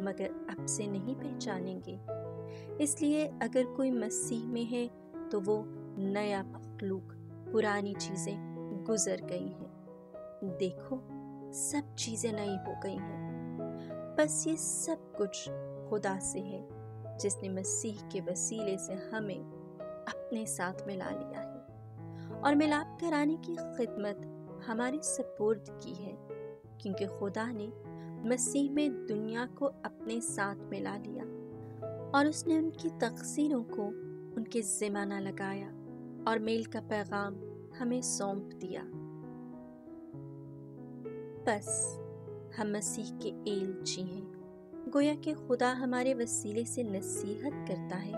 مگر اب سے نہیں پہچانیں گے۔ اس لیے اگر کوئی مسیح میں ہے تو وہ نیا مخلوق، پرانی چیزیں گزر گئی ہیں، دیکھو سب چیزیں نئی ہو گئی ہیں۔ بس یہ سب کچھ خدا سے ہے، جس نے مسیح کے وسیلے سے ہمیں اپنے ساتھ ملا لیا ہے اور ملاپ کرانے کی خدمت ہمارے سپرد کی ہے، کیونکہ خدا نے مسیح میں دنیا کو اپنے ساتھ ملا لیا اور اس نے ان کی تقصیروں کو ان کے ذمہ نہ لگایا اور میل کا پیغام ہمیں سونپ دیا۔ بس ہم مسیح کے ایلچی ہیں، گویا کہ خدا ہمارے وسیلے سے نصیحت کرتا ہے۔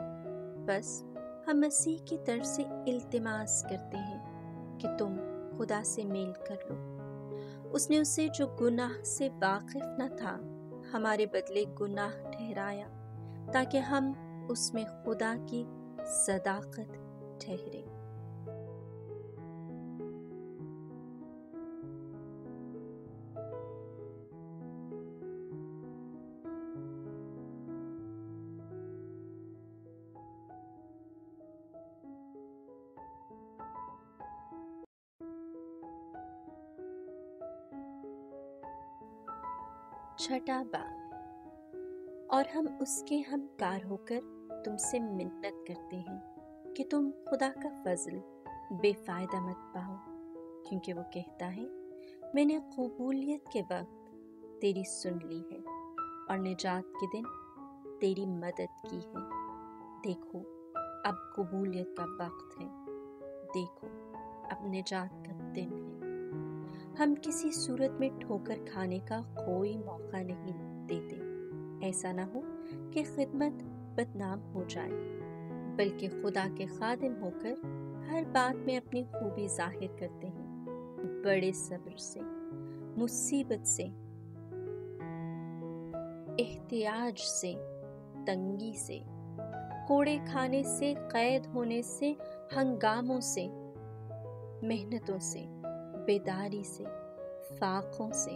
بس ہم مسیح کی طرف سے التماس کرتے ہیں کہ تم خدا سے میل کر لو۔ اس نے اسے جو گناہ سے واقف نہ تھا ہمارے بدلے گناہ ٹھہرایا، تاکہ ہم اس میں خدا کی صداقت ٹھہرے۔ چھٹا باب، اور ہم اس کے ہم کار ہو کر تم سے منت کرتے ہیں کہ تم خدا کا فضل بے فائدہ مت پاؤ، کیونکہ وہ کہتا ہے میں نے قبولیت کے وقت تیری سن لی ہے اور نجات کے دن تیری مدد کی ہے۔ دیکھو اب قبولیت کا وقت ہے، دیکھو اب نجات کا دن ہے۔ ہم کسی صورت میں ٹھوکر کھانے کا کوئی موقع نہیں دیتے، ایسا نہ ہو کہ خدمت بدنام ہو جائے، بلکہ خدا کے خادم ہو کر ہر بات میں اپنی خوبی ظاہر کرتے ہیں، بڑے صبر سے، مصیبت سے، احتیاج سے، تنگی سے، کوڑے کھانے سے، قید ہونے سے، ہنگاموں سے، محنتوں سے، بیداری سے، فاقوں سے،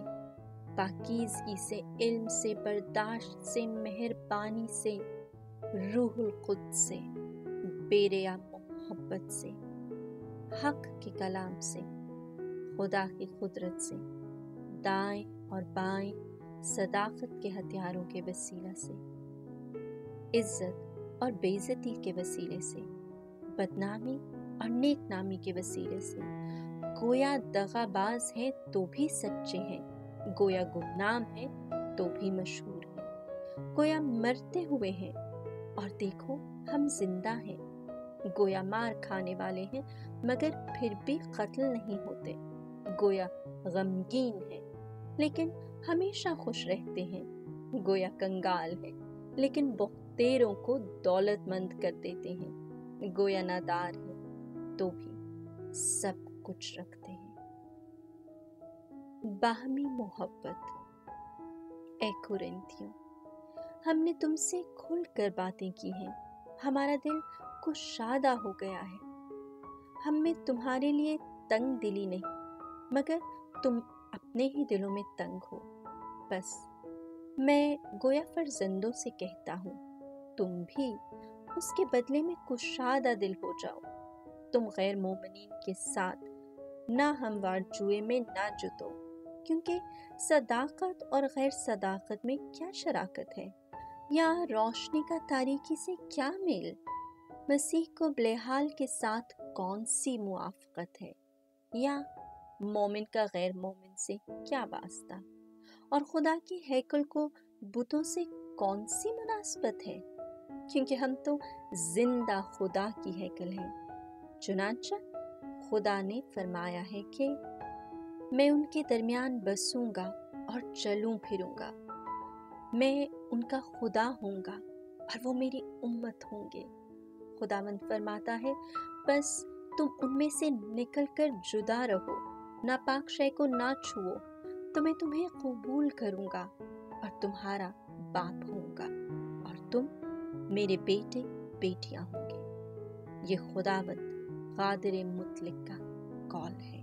پاکیزگی سے، علم سے، برداشت سے، مہربانی سے، روح القدس سے، بے ریا محبت سے، حق کے کلام سے، خدا کی قدرت سے، دائیں اور بائیں صداقت کے ہتھیاروں کے وسیلہ سے، عزت اور بے عزتی کے وسیلے سے، بدنامی اور نیک نامی کے وسیلے سے، گویا دغا باز ہیں تو بھی سچے ہیں، گویا گمنام ہیں تو بھی مشہور ہیں، گویا مرتے ہوئے ہیں اور دیکھو ہم زندہ ہیں، گویا مار کھانے والے ہیں مگر پھر بھی قتل نہیں ہوتے، گویا غمگین ہیں لیکن ہمیشہ خوش رہتے ہیں، گویا کنگال ہیں لیکن بختیروں کو دولت مند کر دیتے ہیں، گویا نادار ہیں تو بھی سب کچھ رکھتے ہیں۔ باہمی محبت۔ اے کورنتھیوں، ہم نے تم سے کھل کر باتیں کی ہیں، ہمارا دل کشادہ ہو گیا ہے، ہم میں تمہارے لیے تنگ دلی نہیں، مگر تم اپنے ہی دلوں میں تنگ ہو۔ بس میں گویا فرزندوں سے کہتا ہوں، تم بھی اس کے بدلے میں کشادہ دل ہو جاؤ۔ تم غیر مومنین کے ساتھ نہ ہموار جوئے میں نہ جتو، کیونکہ صداقت اور غیر صداقت میں کیا شراکت ہے؟ یا روشنی کا تاریکی سے کیا میل؟ مسیح کو بلحال کے ساتھ کون سی موافقت ہے؟ یا مومن کا غیر مومن سے کیا واسطہ؟ اور خدا کی ہیکل کو بتوں سے کون سی مناسبت ہے؟ کیونکہ ہم تو زندہ خدا کی ہیکل ہیں۔ چنانچہ خدا نے فرمایا ہے کہ میں ان کے درمیان بسوں گا اور چلوں پھروں گا، میں ان کا خدا ہوں گا اور وہ میری امت ہوں گے۔ خداوند فرماتا ہے، بس تم ان میں سے نکل کر جدا رہو، ناپاک شے کو نہ چھوؤ، تو میں تمہیں قبول کروں گا اور تمہارا باپ ہوں گا اور تم میرے بیٹے بیٹیاں ہوں گے۔ یہ خداوند قادر مطلق کا قول ہے۔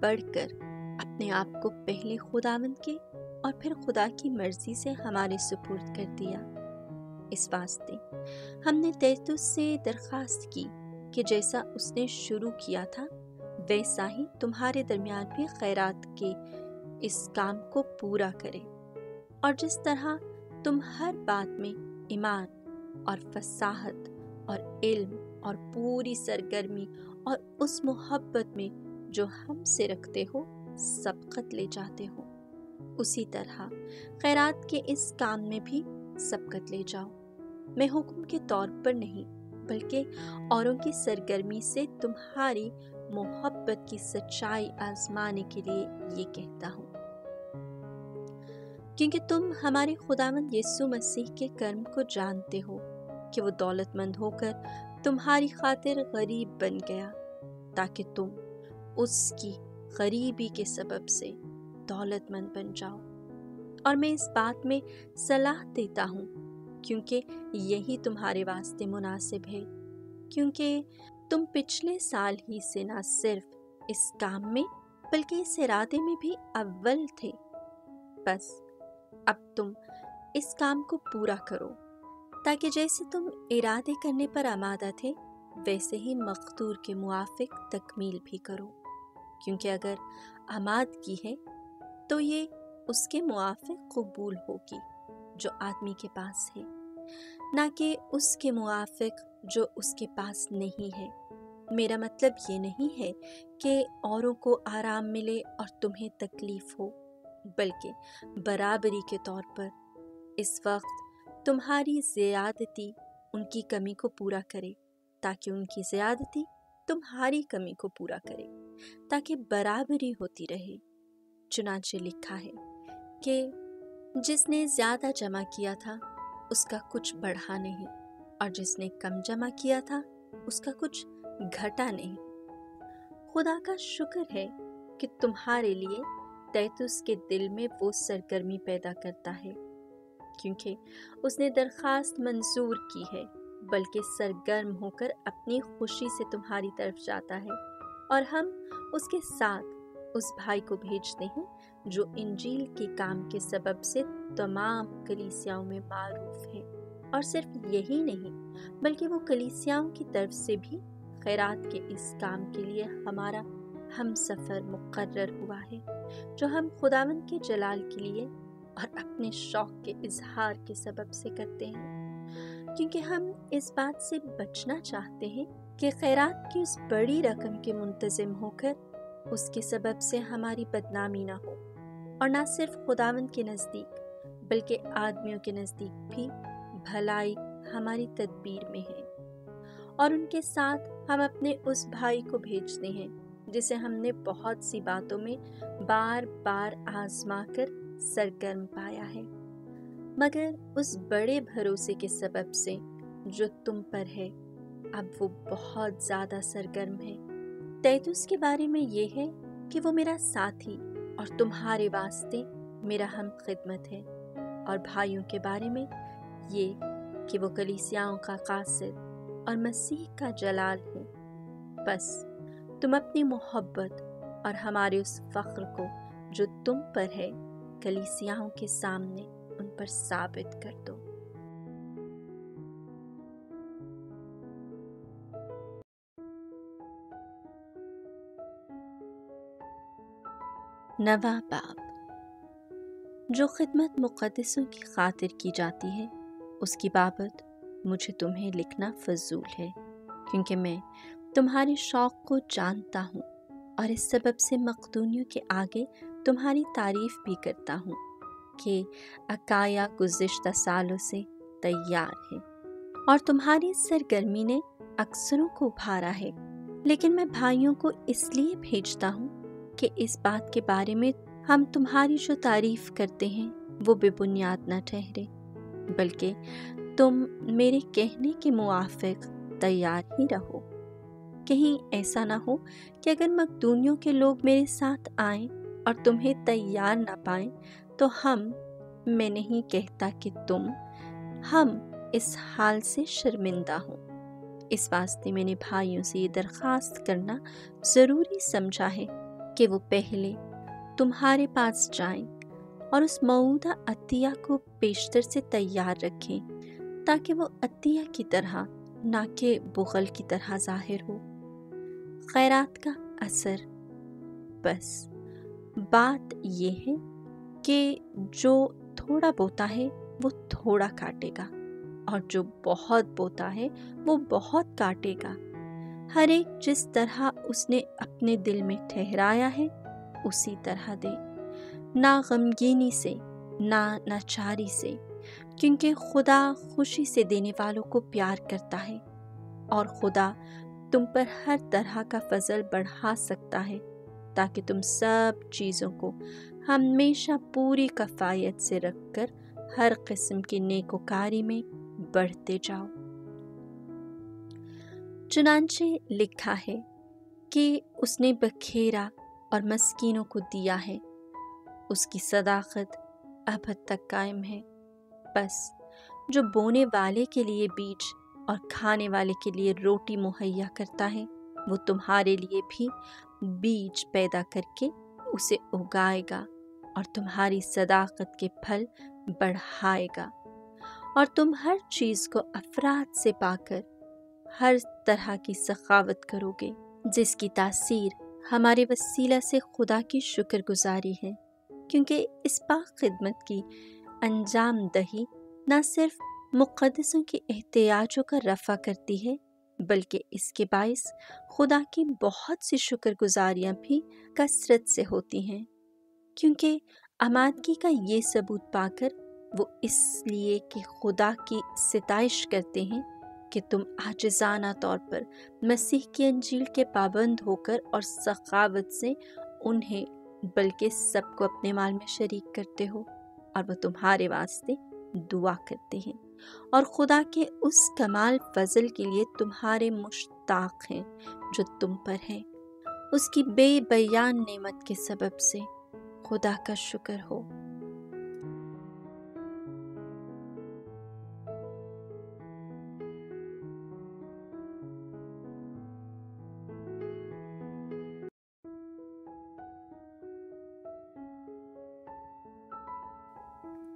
بڑھ کر اپنے آپ کو پہلے خداوند کے اور پھر خدا کی مرضی سے ہمارے سپرد کر دیا۔ اس واسطے ہم نے تیتوس سے درخواست کی کہ جیسا اس نے شروع کیا تھا ویسا ہی تمہارے درمیان بھی خیرات کے اس کام کو پورا کرے، اور جس طرح تم ہر بات میں ایمان اور فصاحت اور علم اور پوری سرگرمی اور اس محبت میں جو ہم سے رکھتے ہو سبقت لے جاتے ہو، اسی طرح خیرات کے اس کام میں بھی سبقت لے جاؤ۔ میں حکم کے طور پر نہیں بلکہ اوروں کی سرگرمی سے تمہاری محبت کی سچائی آزمانے کے لیے یہ کہتا ہوں، کیونکہ تم ہمارے خداوند یسوع مسیح کے کرم کو جانتے ہو کہ وہ دولت مند ہو کر تمہاری خاطر غریب بن گیا تاکہ تم اس کی غریبی کے سبب سے دولت مند بن جاؤ۔ اور میں اس بات میں صلاح دیتا ہوں کیونکہ یہی تمہارے واسطے مناسب ہے، کیونکہ تم پچھلے سال ہی سے نہ صرف اس کام میں بلکہ اس ارادے میں بھی اول تھے۔ بس اب تم اس کام کو پورا کرو تاکہ جیسے تم ارادے کرنے پر آمادہ تھے ویسے ہی مقدور کے موافق تکمیل بھی کرو، کیونکہ اگر آمادگی ہے تو یہ اس کے موافق قبول ہوگی جو آدمی کے پاس ہے، نہ کہ اس کے موافق جو اس کے پاس نہیں ہے۔ میرا مطلب یہ نہیں ہے کہ اوروں کو آرام ملے اور تمہیں تکلیف ہو، بلکہ برابری کے طور پر اس وقت تمہاری زیادتی ان کی کمی کو پورا کرے تاکہ ان کی زیادتی تمہاری کمی کو پورا کرے، تاکہ برابری ہوتی رہے۔ چنانچہ لکھا ہے کہ جس نے زیادہ جمع کیا تھا اس کا کچھ بڑھا نہیں، اور جس نے کم جمع کیا تھا اس کا کچھ گھٹا نہیں۔ خدا کا شکر ہے کہ تمہارے لیے تیتوس کے دل میں وہ سرگرمی پیدا کرتا ہے، کیونکہ اس نے درخواست منظور کی ہے، بلکہ سرگرم ہو کر اپنی خوشی سے تمہاری طرف جاتا ہے۔ اور ہم اس کے ساتھ اس بھائی کو بھیجتے ہیں جو انجیل کے کام کے سبب سے تمام کلیسیاؤں میں معروف ہے، اور صرف یہی نہیں بلکہ وہ کلیسیاؤں کی طرف سے بھی خیرات کے اس کام کے لیے ہمارا ہم سفر مقرر ہوا ہے، جو ہم خداوند کے جلال کے لیے اور اپنے شوق کے اظہار کے سبب سے کرتے ہیں، کیونکہ ہم اس بات سے بچنا چاہتے ہیں کہ خیرات کی اس بڑی رقم کے منتظم ہو کر اس کے سبب سے ہماری بدنامی نہ ہو، اور نہ صرف خداوند کے نزدیک بلکہ آدمیوں کے نزدیک بھی بھلائی ہماری تدبیر میں ہے۔ اور ان کے ساتھ ہم اپنے اس بھائی کو بھیجتے ہیں جسے ہم نے بہت سی باتوں میں بار بار آزما کر سرگرم پایا ہے، مگر اس بڑے بھروسے کے سبب سے جو تم پر ہے اب وہ بہت زیادہ سرگرم ہے۔ تیتوس کے بارے میں یہ ہے کہ وہ میرا ساتھی اور تمہارے واسطے میرا ہم خدمت ہے، اور بھائیوں کے بارے میں یہ کہ وہ کلیسیاؤں کا قاصد اور مسیح کا جلال ہے۔ بس تم اپنی محبت اور ہمارے اس فخر کو جو تم پر ہے کلیسیاؤں کے سامنے ان پر ثابت کر دو۔ نواں باب۔ جو خدمت مقدسوں کی خاطر کی جاتی ہے اس کی بابت مجھے تمہیں لکھنا فضول ہے، کیونکہ میں تمہارے شوق کو جانتا ہوں اور اس سبب سے مقدونیوں کے آگے تمہاری تعریف بھی کرتا ہوں کہ اکایا گزشتہ سالوں سے تیار ہے اور تمہاری سرگرمی نے اکثروں کو بھارا ہے۔ لیکن میں بھائیوں کو اس لیے بھیجتا ہوں کہ اس بات کے بارے میں ہم تمہاری جو تعریف کرتے ہیں وہ بے بنیاد نہ ٹھہرے، بلکہ تم میرے کہنے کے موافق تیار ہی رہو۔ کہیں ایسا نہ ہو کہ اگر مقدونیوں کے لوگ میرے ساتھ آئیں اور تمہیں تیار نہ پائیں تو میں نہیں کہتا کہ ہم اس حال سے شرمندہ ہوں۔ اس واسطے میں نے بھائیوں سے یہ درخواست کرنا ضروری سمجھا ہے کہ وہ پہلے تمہارے پاس جائیں اور اس موعودہ عطیہ کو پیشتر سے تیار رکھیں، تاکہ وہ عطیہ کی طرح نہ کہ بخل کی طرح ظاہر ہو۔ خیرات کا اثر، بس بات یہ ہے کہ جو تھوڑا بوتا ہے وہ تھوڑا کاٹے گا، اور جو بہت بوتا ہے وہ بہت کاٹے گا۔ ہر ایک جس طرح اس نے اپنے دل میں ٹھہرایا ہے اسی طرح دے، نہ غمگینی سے نہ ناچاری سے، کیونکہ خدا خوشی سے دینے والوں کو پیار کرتا ہے، اور خدا تم پر ہر طرح کا فضل بڑھا سکتا ہے، تاکہ تم سب چیزوں کو ہمیشہ پوری کفایت سے رکھ کر ہر قسم کی نیکوکاری میں بڑھتے جاؤ۔ چنانچہ لکھا ہے کہ اس نے بکھیرا اور مسکینوں کو دیا ہے، اس کی صداقت ابد تک قائم ہے۔ بس جو بونے والے کے لیے بیج اور کھانے والے کے لیے روٹی مہیا کرتا ہے، وہ تمہارے لیے بھی بیج پیدا کر کے اسے اگائے گا اور تمہاری صداقت کے پھل بڑھائے گا، اور تم ہر چیز کو افراد سے پا کر ہر طرح کی سخاوت کرو گے، جس کی تاثیر ہمارے وسیلہ سے خدا کی شکر گزاری ہے، کیونکہ اس پاک خدمت کی انجام دہی نہ صرف مقدسوں کے احتیاجوں کا رفع کرتی ہے، بلکہ اس کے باعث خدا کی بہت سی شکر گزاریاں بھی کثرت سے ہوتی ہیں، کیونکہ آمادگی کا یہ ثبوت پا کر وہ اس لیے کہ خدا کی ستائش کرتے ہیں کہ تم عاجزانہ طور پر مسیح کی انجیل کے پابند ہو کر اور سخاوت سے انہیں بلکہ سب کو اپنے مال میں شریک کرتے ہو، اور وہ تمہارے واسطے دعا کرتے ہیں، اور خدا کے اس کمال فضل کے لیے تمہارے مشتاق ہیں جو تم پر ہے۔ اس کی بے بیان نعمت کے سبب سے خدا کا شکر ہو۔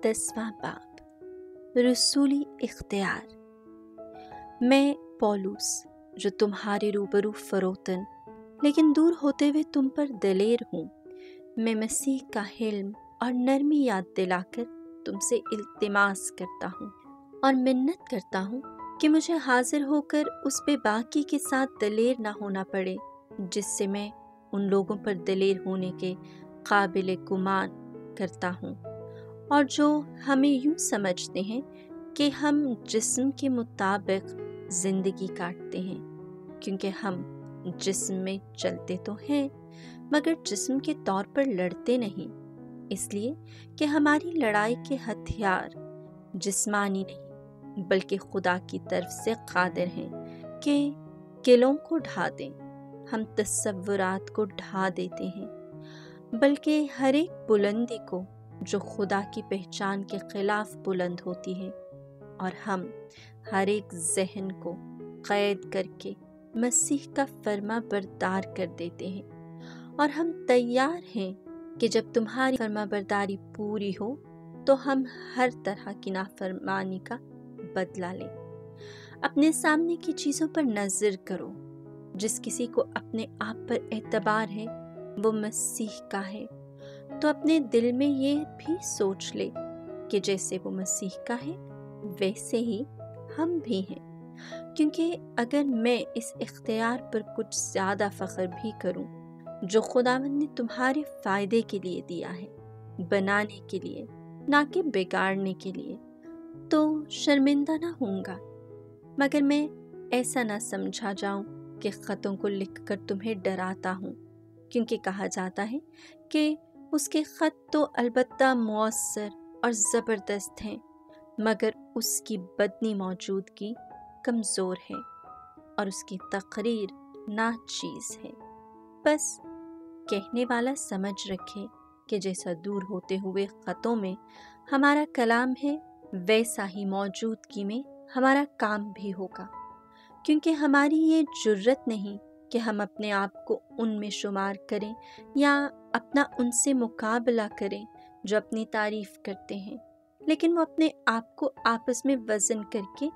دسواں باب، رسولی اختیار۔ میں پولس، جو تمہارے روبرو فروتن لیکن دور ہوتے ہوئے تم پر دلیر ہوں، میں مسیح کا حلم اور نرمی یاد دلا کر تم سے التماس کرتا ہوں اور منت کرتا ہوں کہ مجھے حاضر ہو کر اس بے باکی کے ساتھ دلیر نہ ہونا پڑے جس سے میں ان لوگوں پر دلیر ہونے کے قابل گمان کرتا ہوں، اور جو ہمیں یوں سمجھتے ہیں کہ ہم جسم کے مطابق زندگی کاٹتے ہیں، کیونکہ ہم جسم میں چلتے تو ہیں مگر جسم کے طور پر لڑتے نہیں، اس لیے کہ ہماری لڑائی کے ہتھیار جسمانی نہیں بلکہ خدا کی طرف سے قادر ہیں کہ قلعوں کو ڈھا دیں۔ ہم تصورات کو ڈھا دیتے ہیں، بلکہ ہر ایک بلندی کو جو خدا کی پہچان کے خلاف بلند ہوتی ہے، اور ہم ہر ایک ذہن کو قید کر کے مسیح کا فرما بردار کر دیتے ہیں، اور ہم تیار ہیں کہ جب تمہاری فرما برداری پوری ہو تو ہم ہر طرح کی نافرمانی کا بدلہ لیں۔ اپنے سامنے کی چیزوں پر نظر کرو، جس کسی کو اپنے آپ پر اعتبار ہے وہ مسیح کا ہے، تو اپنے دل میں یہ بھی سوچ لے کہ جیسے وہ مسیح کا ہے ویسے ہی ہم بھی ہیں۔ کیونکہ اگر میں اس اختیار پر کچھ زیادہ فخر بھی کروں جو خداوند نے تمہارے فائدے کے لیے دیا ہے، بنانے کے لیے نہ کہ بگاڑنے کے لیے، تو شرمندہ نہ ہوں گا، مگر میں ایسا نہ سمجھا جاؤں کہ خطوں کو لکھ کر تمہیں ڈراتا ہوں، کیونکہ کہا جاتا ہے کہ اس کے خط تو البتہ مؤثر اور زبردست ہیں، مگر اس کی بدنی موجودگی کمزور ہے اور اس کی تقریر ناچیز ہے۔ بس کہنے والا سمجھ رکھے کہ جیسا دور ہوتے ہوئے خطوں میں ہمارا کلام ہے، ویسا ہی موجودگی میں ہمارا کام بھی ہوگا، کیونکہ ہماری یہ جرت نہیں کہ ہم اپنے آپ کو ان میں شمار کریں یا اپنا ان سے مقابلہ کریں جو اپنی تعریف کرتے ہیں، لیکن وہ اپنے آپ کو آپس میں وزن کر کے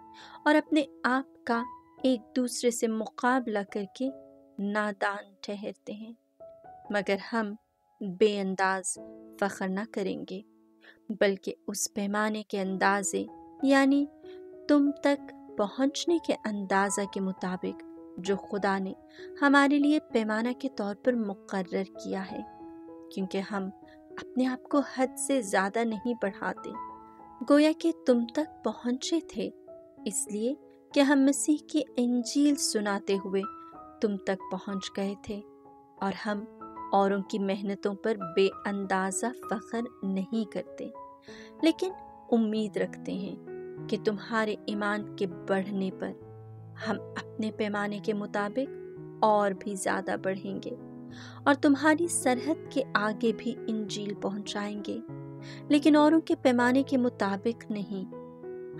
اور اپنے آپ کا ایک دوسرے سے مقابلہ کر کے نادان ٹھہرتے ہیں۔ مگر ہم بے انداز فخر نہ کریں گے، بلکہ اس پیمانے کے اندازے یعنی تم تک پہنچنے کے اندازہ کے مطابق جو خدا نے ہمارے لیے پیمانہ کے طور پر مقرر کیا ہے، کیونکہ ہم اپنے آپ کو حد سے زیادہ نہیں بڑھاتے، گویا کہ تم تک پہنچے تھے اس لیے کہ ہم مسیح کی انجیل سناتے ہوئے تم تک پہنچ گئے تھے، اور ہم اوروں کی محنتوں پر بے اندازہ فخر نہیں کرتے، لیکن امید رکھتے ہیں کہ تمہارے ایمان کے بڑھنے پر ہم اپنے پیمانے کے مطابق اور بھی زیادہ بڑھیں گے اور تمہاری سرحد کے آگے بھی انجیل پہنچائیں گے، لیکن اوروں کے پیمانے کے مطابق نہیں۔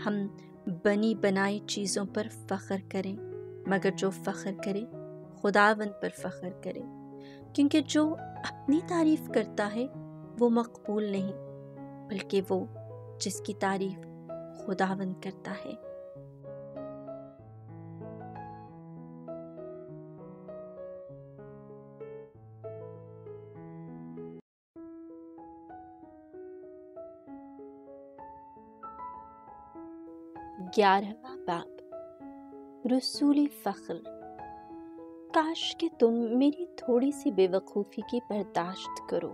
ہم بنی بنائی چیزوں پر فخر کریں، مگر جو فخر کرے خداوند پر فخر کرے، کیونکہ جو اپنی تعریف کرتا ہے وہ مقبول نہیں، بلکہ وہ جس کی تعریف خداوند کرتا ہے۔ گیارہواں باب، رسولی فخر۔ کاش کہ تم میری تھوڑی سی بے وقوفی کی برداشت کرو،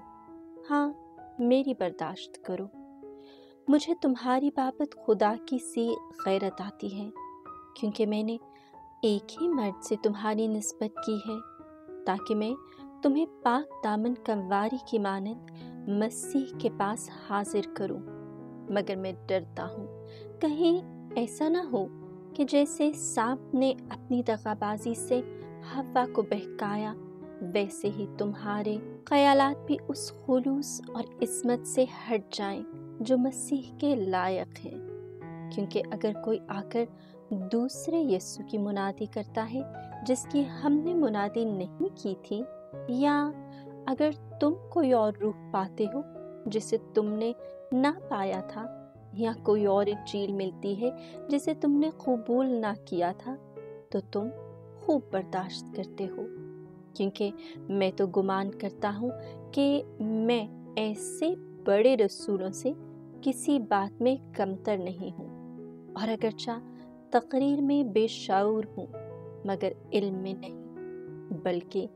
ہاں میری برداشت کرو۔ مجھے تمہاری بابت خدا کی سی غیرت آتی ہے، کیونکہ میں نے ایک ہی مرد سے تمہاری نسبت کی ہے، تاکہ میں تمہیں پاک دامن کنواری کی مانند مسیح کے پاس حاضر کروں۔ مگر میں ڈرتا ہوں کہیں ایسا نہ ہو کہ جیسے سانپ نے اپنی دغا بازی سے حوا کو بہکایا، ویسے ہی تمہارے خیالات بھی اس خلوص اور عصمت سے ہٹ جائیں جو مسیح کے لائق ہے۔ کیونکہ اگر کوئی آ کر دوسرے یسوع کی منادی کرتا ہے جس کی ہم نے منادی نہیں کی تھی، یا اگر تم کوئی اور روح پاتے ہو جسے تم نے نہ پایا تھا، یا کوئی اور انجیل ملتی ہے جسے تم نے قبول نہ کیا تھا، تو تم خوب برداشت کرتے ہو، کیونکہ میں تو گمان کرتا ہوں کہ میں ایسے بڑے رسولوں سے کسی بات میں کمتر نہیں ہوں، اور اگرچہ تقریر میں بے شعور ہوں مگر علم میں نہیں، بلکہ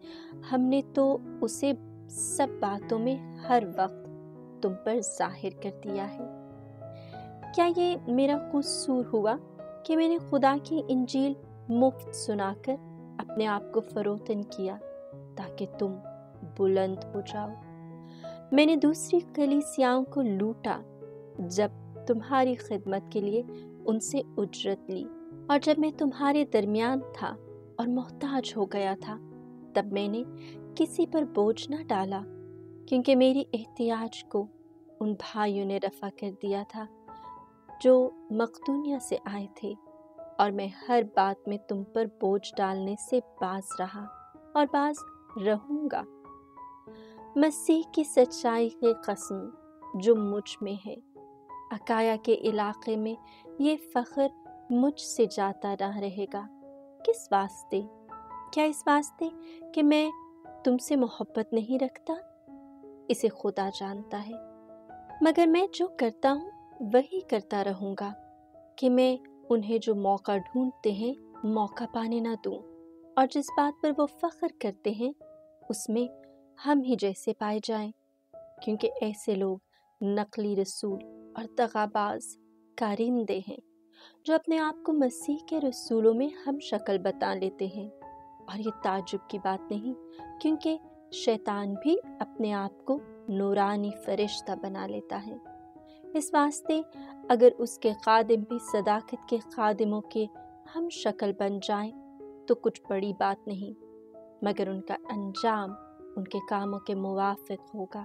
ہم نے تو اسے سب باتوں میں ہر وقت تم پر ظاہر کر دیا ہے۔ کیا یہ میرا قصور ہوا کہ میں نے خدا کی انجیل مفت سنا کر اپنے آپ کو فروتن کیا تاکہ تم بلند ہو جاؤ؟ میں نے دوسری کلیسیاؤں کو لوٹا جب تمہاری خدمت کے لیے ان سے اجرت لی، اور جب میں تمہارے درمیان تھا اور محتاج ہو گیا تھا تب میں نے کسی پر بوجھ نہ ڈالا، کیونکہ میری احتیاج کو ان بھائیوں نے رفع کر دیا تھا جو مقدونیہ سے آئے تھے، اور میں ہر بات میں تم پر بوجھ ڈالنے سے باز رہا اور باز رہوں گا۔ مسیح کی سچائی کی قسم جو مجھ میں ہے، اکایا کے علاقے میں یہ فخر مجھ سے جاتا نہ رہے گا۔ کس واسطے؟ کیا اس واسطے کہ میں تم سے محبت نہیں رکھتا؟ اسے خدا جانتا ہے، مگر میں جو کرتا ہوں وہی کرتا رہوں گا کہ میں انہیں جو موقع ڈھونڈتے ہیں موقع پانے نہ دوں، اور جس بات پر وہ فخر کرتے ہیں اس میں ہم ہی جیسے پائے جائیں، کیونکہ ایسے لوگ نقلی رسول اور دغاباز کارندے ہیں جو اپنے آپ کو مسیح کے رسولوں میں ہم شکل بتا لیتے ہیں، اور یہ تعجب کی بات نہیں، کیونکہ شیطان بھی اپنے آپ کو نورانی فرشتہ بنا لیتا ہے۔ اس واسطے اگر اس کے خادم بھی صداقت کے خادموں کے ہم شکل بن جائیں تو کچھ بڑی بات نہیں، مگر ان کا انجام ان کے کاموں کے موافق ہوگا۔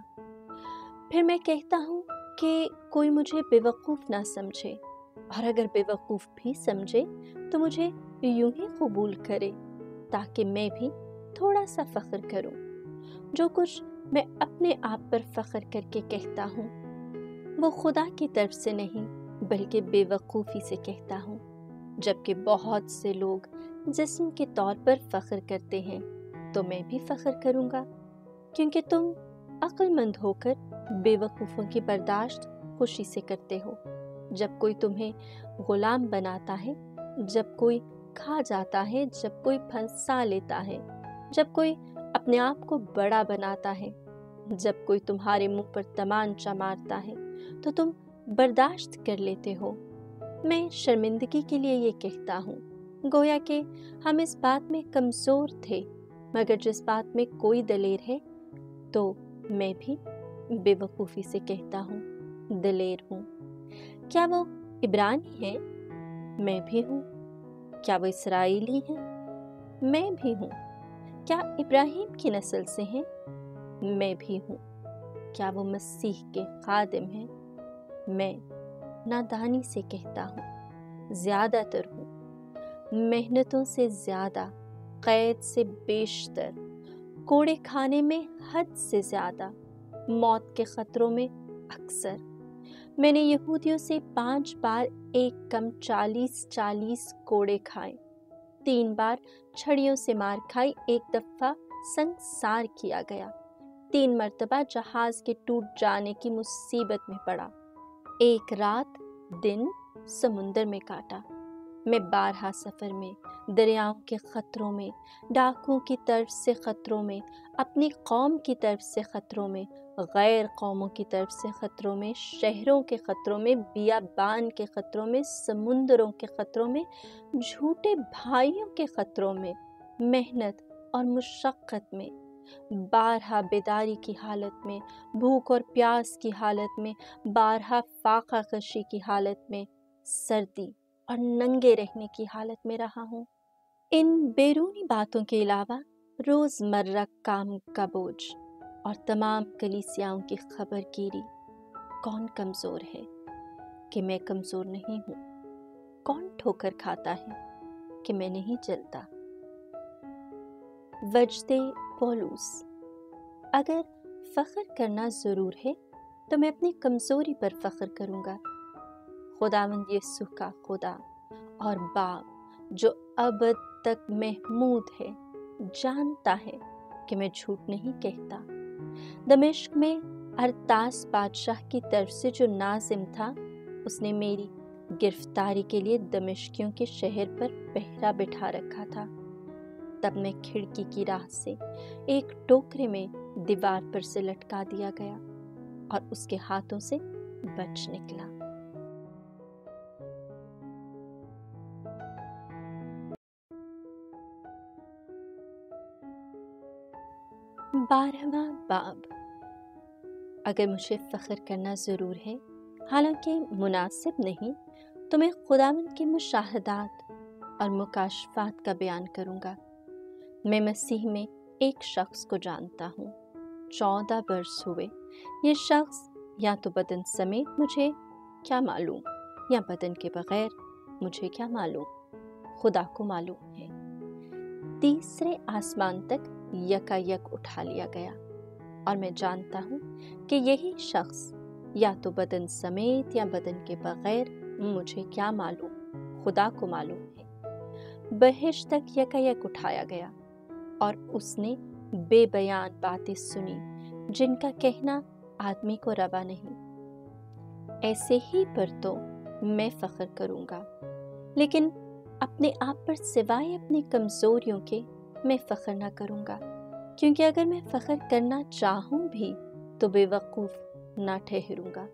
پھر میں کہتا ہوں کہ کوئی مجھے بے وقوف نہ سمجھے، اور اگر بے وقوف بھی سمجھے تو مجھے یوں ہی قبول کرے، تاکہ میں بھی تھوڑا سا فخر کروں۔ جو کچھ میں اپنے آپ پر فخر کر کے کہتا ہوں وہ خدا کی طرف سے نہیں بلکہ بے وقوفی سے کہتا ہوں، جبکہ بہت سے لوگ جسم کے طور پر فخر کرتے ہیں تو میں بھی فخر کروں گا، کیونکہ تم عقل مند ہو کر بے وقوفوں کی برداشت خوشی سے کرتے ہو۔ جب کوئی تمہیں غلام بناتا ہے، جب کوئی کھا جاتا ہے، جب کوئی پھنسا لیتا ہے، جب کوئی اپنے آپ کو بڑا بناتا ہے، جب کوئی تمہارے منہ پر تمانچہ مارتا ہے تو تم برداشت کر لیتے ہو۔ میں شرمندگی کے لیے یہ کہتا ہوں، گویا کہ ہم اس بات میں کمزور تھے، مگر جس بات میں کوئی دلیر ہے تو میں بھی بے وقوفی سے کہتا ہوں دلیر ہوں۔ کیا وہ عبرانی ہے؟ میں بھی ہوں۔ کیا وہ اسرائیلی ہیں؟ میں بھی ہوں۔ کیا ابراہیم کی نسل سے ہیں؟ میں بھی ہوں۔ کیا وہ مسیح کے خادم ہیں؟ میں نادانی سے کہتا ہوں زیادہ تر ہوں، محنتوں سے زیادہ، قید سے بیشتر، کوڑے کھانے میں حد سے زیادہ، موت کے خطروں میں اکثر۔ میں نے یہودیوں سے 5 بار ایک کم 40 کوڑے کھائے، 3 بار چھڑیوں سے مار کھائی، 1 دفعہ سنگسار کیا گیا، 3 مرتبہ جہاز کے ٹوٹ جانے کی مصیبت میں پڑا، 1 رات دن سمندر میں کاٹا۔ میں 12 سفر میں، دریاؤں کے خطروں میں، ڈاکوؤں کی طرف سے خطروں میں، اپنی قوم کی طرف سے خطروں میں، غیر قوموں کی طرف سے خطروں میں، شہروں کے خطروں میں، بیابان کے خطروں میں، سمندروں کے خطروں میں، جھوٹے بھائیوں کے خطروں میں، محنت اور مشقت میں، 12 بیداری کی حالت میں، بھوک اور پیاس کی حالت میں، 12 فاقہ کشی کی حالت میں، سردی اور ننگے رہنے کی حالت میں رہا ہوں۔ ان بیرونی باتوں کے علاوہ روزمرہ کام کا بوجھ اور تمام کلیسیاؤں کی خبر گیری، کون کمزور ہے کہ میں کمزور نہیں ہوں؟ کون ٹھوکر کھاتا ہے کہ میں نہیں جلتا؟ وجد پولوس: اگر فخر کرنا ضرور ہے تو میں اپنی کمزوری پر فخر کروں گا۔ خداوند یسوع کا خدا اور باپ جو ابد تک محمود ہے جانتا ہے کہ میں جھوٹ نہیں کہتا۔ دمشق میں ارتاس بادشاہ کی طرف سے جو ناظم تھا، اس نے میری گرفتاری کے لیے دمشقیوں کے شہر پر پہرا بٹھا رکھا تھا۔ تب میں کھڑکی کی راہ سے ایک ٹوکرے میں دیوار پر سے لٹکا دیا گیا اور اس کے ہاتھوں سے بچ نکلا۔ بارہواں باب۔ اگر مجھے فخر کرنا ضرور ہے، حالانکہ مناسب نہیں، تو میں خداوند کے مشاہدات اور مکاشفات کا بیان کروں گا۔ میں مسیح میں ایک شخص کو جانتا ہوں، 14 برس ہوئے۔ یہ شخص یا تو بدن سمیت مجھے کیا معلوم، یا بدن کے بغیر مجھے کیا معلوم، خدا کو معلوم ہے۔ تیسرے آسمان تک یکا یک اٹھا لیا گیا، اور میں جانتا ہوں کہ یہی شخص یا تو بدن سمیت یا بدن کے بغیر مجھے کیا معلوم، خدا کو معلوم ہے۔ بہشت تک یکا یک اٹھایا گیا، اور اس نے بے بیان باتیں سنی جن کا کہنا آدمی کو روا نہیں۔ ایسے ہی پر تو میں فخر کروں گا، لیکن اپنے آپ پر سوائے اپنی کمزوریوں کے میں فخر نہ کروں گا، کیونکہ اگر میں فخر کرنا چاہوں بھی تو بے وقوف نہ ٹھہروں گا،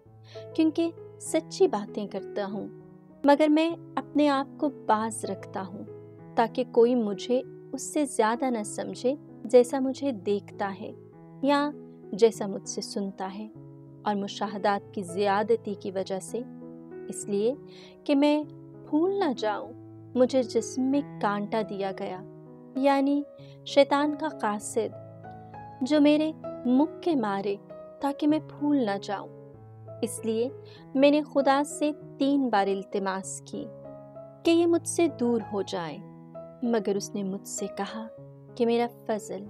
کیونکہ سچی باتیں کرتا ہوں، مگر میں اپنے آپ کو باز رکھتا ہوں تاکہ کوئی مجھے اس سے زیادہ نہ سمجھے جیسا مجھے دیکھتا ہے یا جیسا مجھ سے سنتا ہے، اور مشاہدات کی زیادتی کی وجہ سے، اس لیے کہ میں بھول نہ جاؤں مجھے جسم میں کانٹا دیا گیا، یعنی شیطان کا قاصد، جو میرے منہ کے مارے تاکہ میں بھول نہ جاؤں۔ اس لیے میں نے خدا سے 3 بار التماس کی کہ یہ مجھ سے دور ہو جائے، مگر اس نے مجھ سے کہا کہ میرا فضل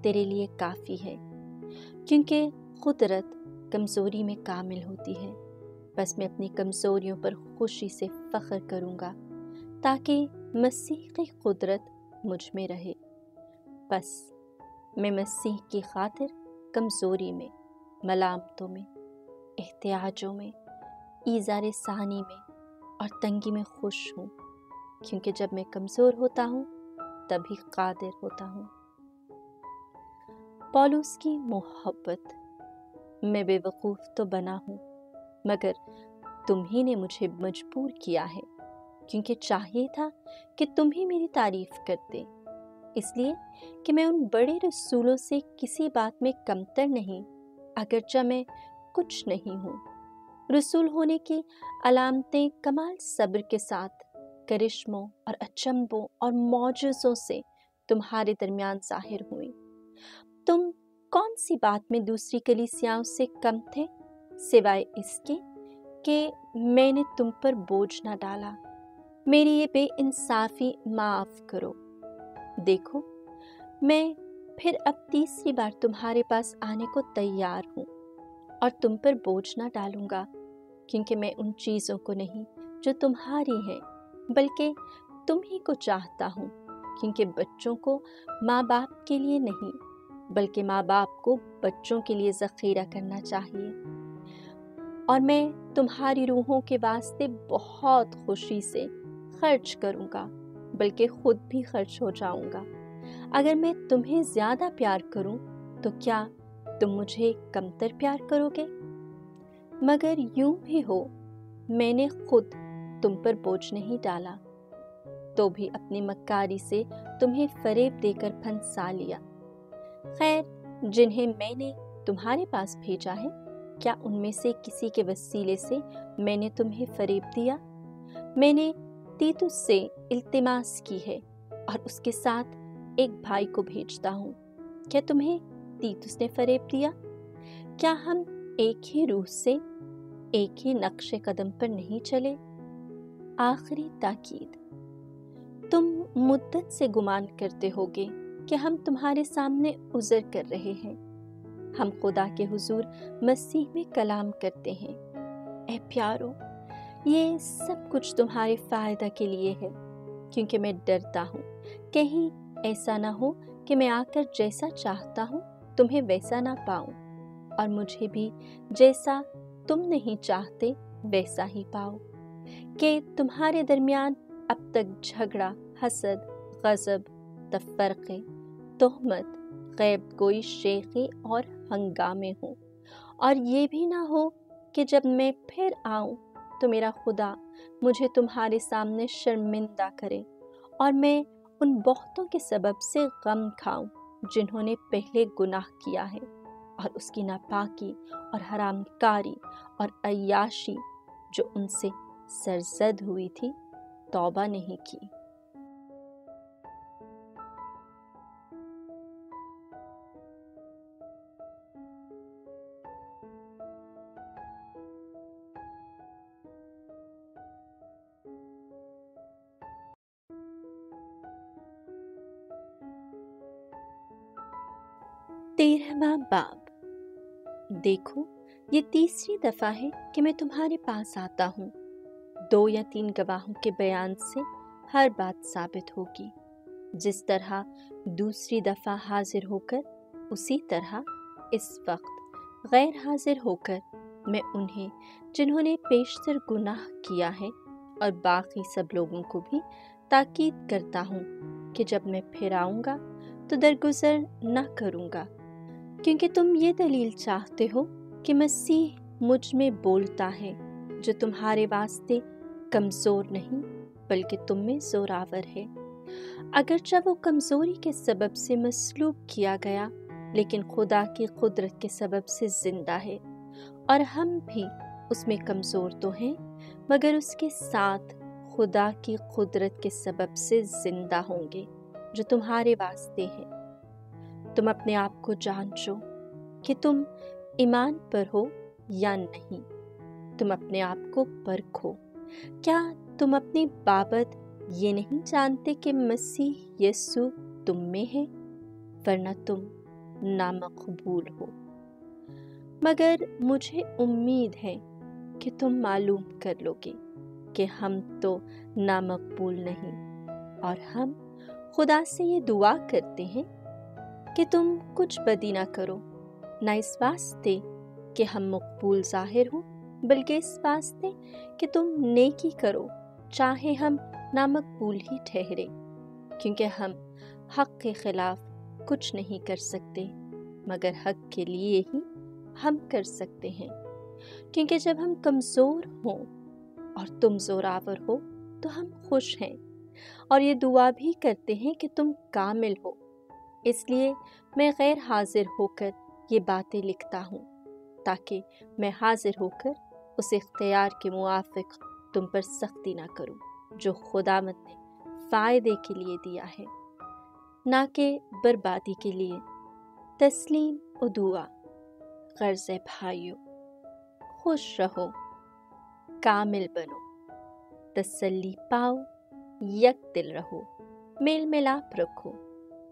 تیرے لیے کافی ہے، کیونکہ قدرت کمزوری میں کامل ہوتی ہے۔ بس میں اپنی کمزوریوں پر خوشی سے فخر کروں گا تاکہ مسیح کی قدرت مجھ میں رہے۔ بس میں مسیح کی خاطر کمزوری میں، ملامتوں میں، احتیاجوں میں، ایذار ثانی میں اور تنگی میں خوش ہوں، کیونکہ جب میں کمزور ہوتا ہوں تبھی قادر ہوتا ہوں۔ پولس کی محبت۔ میں بے وقوف تو بنا ہوں، مگر تم ہی نے مجھے مجبور کیا ہے، کیونکہ چاہیے تھا کہ تم ہی میری تعریف کرتے، اس لیے کہ میں ان بڑے رسولوں سے کسی بات میں کمتر نہیں، اگرچہ میں کچھ نہیں ہوں۔ رسول ہونے کی علامتیں کمال صبر کے ساتھ کرشموں اور اچنبوں اور معجزوں سے تمہارے درمیان ظاہر ہوئیں۔ تم کون سی بات میں دوسری کلیسیاؤں سے کم تھے، سوائے اس کے کہ میں نے تم پر بوجھ نہ ڈالا؟ میری یہ بے انصافی معاف کرو۔ دیکھو، میں پھر اب تیسری بار تمہارے پاس آنے کو تیار ہوں اور تم پر بوجھ نہ ڈالوں گا، کیونکہ میں ان چیزوں کو نہیں جو تمہاری ہیں، بلکہ تم ہی کو چاہتا ہوں، کیونکہ بچوں کو ماں باپ کے لیے نہیں بلکہ ماں باپ کو بچوں کے لیے ذخیرہ کرنا چاہیے۔ اور میں تمہاری روحوں کے واسطے بہت خوشی سے خرچ کروں گا، بلکہ خود بھی خرچ ہو جاؤں گا۔ اگر میں تمہیں زیادہ پیار کروں تو کیا تم مجھے کمتر پیار کرو گے؟ مگر یوں بھی ہو، میں نے خود تم پر بوجھ نہیں ڈالا، تو بھی اپنی مکاری سے تمہیں فریب دے کر پھنسا لیا۔ خیر، جنہیں میں نے تمہارے پاس بھیجا ہے، کیا ان میں سے کسی کے وسیلے سے میں نے تمہیں فریب دیا؟ میں نے تیتس سے التماس کی ہے اور اس کے ساتھ ایک بھائی کو بھیجتا ہوں۔ کیا تمہیں تیتس نے فریب دیا؟ کیا ہم ایک ہی روح سے، ایک ہی نقش قدم پر نہیں چلے؟ آخری تاکید۔ تم مدت سے گمان کرتے ہوگے کہ ہم تمہارے سامنے عذر کر رہے ہیں۔ ہم خدا کے حضور مسیح میں کلام کرتے ہیں۔ اے پیارو، یہ سب کچھ تمہارے فائدہ کے لیے ہے، کیونکہ میں ڈرتا ہوں کہیں ایسا نہ ہو کہ میں آ کر جیسا چاہتا ہوں تمہیں ویسا نہ پاؤں، اور مجھے بھی جیسا تم نہیں چاہتے ویسا ہی پاؤ، کہ تمہارے درمیان اب تک جھگڑا، حسد، غضب، تفرقے، تہمت، غیب گوئی، شیخی اور ہنگامے ہوں، اور یہ بھی نہ ہو کہ جب میں پھر آؤں تو میرا خدا مجھے تمہارے سامنے شرمندہ کرے اور میں ان بہتوں کے سبب سے غم کھاؤں جنہوں نے پہلے گناہ کیا ہے اور اس کی ناپاکی اور حرام کاری اور عیاشی جو ان سے سرزد ہوئی تھی توبہ نہیں کی۔ تیرہواں باب۔ دیکھو، یہ تیسری دفعہ ہے کہ میں تمہارے پاس آتا ہوں۔ 2 یا 3 گواہوں کے بیان سے ہر بات ثابت ہوگی۔ جس طرح دوسری دفعہ حاضر ہو کر، اسی طرح اس وقت غیر حاضر ہو کر میں انہیں جنہوں نے پیشتر گناہ کیا ہے اور باقی سب لوگوں کو بھی تاکید کرتا ہوں کہ جب میں پھر آؤں گا تو درگزر نہ کروں گا، کیونکہ تم یہ دلیل چاہتے ہو کہ مسیح مجھ میں بولتا ہے، جو تمہارے واسطے کمزور نہیں بلکہ تم میں زوراور ہے۔ اگرچہ وہ کمزوری کے سبب سے مصلوب کیا گیا، لیکن خدا کی قدرت کے سبب سے زندہ ہے، اور ہم بھی اس میں کمزور تو ہیں مگر اس کے ساتھ خدا کی قدرت کے سبب سے زندہ ہوں گے جو تمہارے واسطے ہے۔ تم اپنے آپ کو جانچو کہ تم ایمان پر ہو یا نہیں۔ تم اپنے آپ کو پرکھو۔ کیا تم اپنی بابت یہ نہیں جانتے کہ مسیح یسوع تم میں ہے، ورنہ تم نامقبول ہو۔ مگر مجھے امید ہے کہ تم معلوم کر لو گے کہ ہم تو نامقبول نہیں، اور ہم خدا سے یہ دعا کرتے ہیں کہ تم کچھ بدی نہ کرو، نہ اس واسطے کہ ہم مقبول ظاہر ہوں، بلکہ اس واسطے کہ تم نیکی کرو، چاہے ہم نامقبول ہی ٹھہرے، کیونکہ ہم حق کے خلاف کچھ نہیں کر سکتے، مگر حق کے لیے ہی ہم کر سکتے ہیں۔ کیونکہ جب ہم کمزور ہوں اور تم زوراور ہو تو ہم خوش ہیں، اور یہ دعا بھی کرتے ہیں کہ تم کامل ہو۔ اس لیے میں غیر حاضر ہو کر یہ باتیں لکھتا ہوں، تاکہ میں حاضر ہو کر اس اختیار کے موافق تم پر سختی نہ کروں جو خداوند نے فائدے کے لیے دیا ہے، نہ کہ بربادی کے لیے۔ تسلیم و دعا۔ غرض ہے بھائیو، خوش رہو، کامل بنو، تسلی پاؤ، یک دل رہو، میل ملاپ رکھو،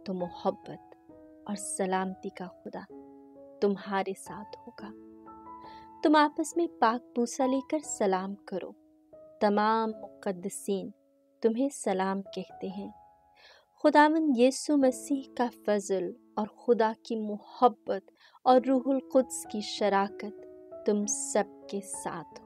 تو محبت اور سلامتی کا خدا تمہارے ساتھ ہوگا۔ تم آپس میں پاک بوسہ لے کر سلام کرو۔ تمام مقدسین تمہیں سلام کہتے ہیں۔ خداوند یسوع مسیح کا فضل اور خدا کی محبت اور روح القدس کی شراکت تم سب کے ساتھ ہو۔